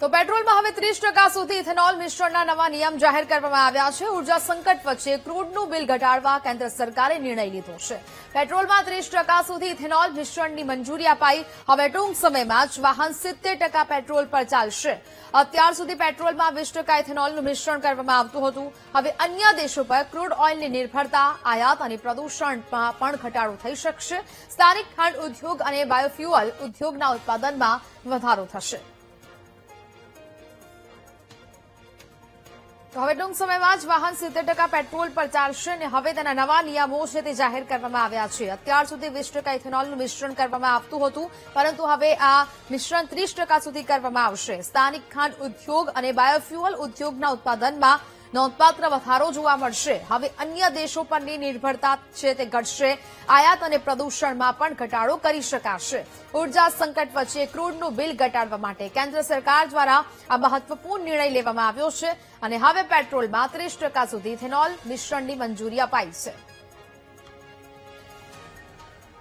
તો પેટ્રોલમાં હવે 30% સુધી ઇથેનોલ મિશ્રણના નવા નિયમ જાહેર કરવામાં આવ્યા છે. ઉર્જા સંકટ વચ્ચે ક્રૂડનું બિલ ઘટાડવા કેન્દ્ર સરકારે નિર્ણય લીધો છે. પેટ્રોલમાં 30% સુધી ઇથેનોલ મિશ્રણની મંજૂરી અપાઈ. હવે ટૂંક સમયમાં જ વાહન 70% પેટ્રોલ પર ચાલશે. અત્યાર સુધી પેટ્રોલમાં 20% ઇથેનોલનું મિશ્રણ કરવામાં આવતું હતું. હવે અન્ય દેશો પર ક્રૂડ ઓઇલની નિર્ભરતા, આયાત અને પ્રદૂષણમાં પણ ઘટાડો થઈ શકશે. સ્થાનિક ખાંડ ઉદ્યોગ અને બાયોફ્યુઅલ ઉદ્યોગના ઉત્પાદનમાં વધારો થશે. તો હવે ટૂંક સમયમાં જ વાહન 70% પેટ્રોલ પર ચાલશે અને હવે તેના નવા નિયમો છે તે જાહેર કરવામાં આવ્યા છે. અત્યાર સુધી 20% ઇથેનોલનું મિશ્રણ કરવામાં આવતું હતું, પરંતુ હવે આ મિશ્રણ 30% સુધી કરવામાં આવશે. સ્થાનિક ખાંડ ઉદ્યોગ અને બાયોફ્યુઅલ ઉદ્યોગના ઉત્પાદનમાં નોંધપાત્ર વધારો જોવા મળશે. હવે અન્ય દેશો પરની નિર્ભરતા છે તે ઘટશે. આયાત અને પ્રદૂષણમાં પણ ઘટાડો કરી શકાશે. ઉર્જા સંકટ વચ્ચે ક્રૂડનું બિલ ઘટાડવા માટે કેન્દ્ર સરકાર દ્વારા આ મહત્વપૂર્ણ નિર્ણય લેવામાં આવ્યો છે અને હવે પેટ્રોલમાં 30% સુધી ઇથેનોલ મિશ્રણની મંજૂરી અપાઈ છે.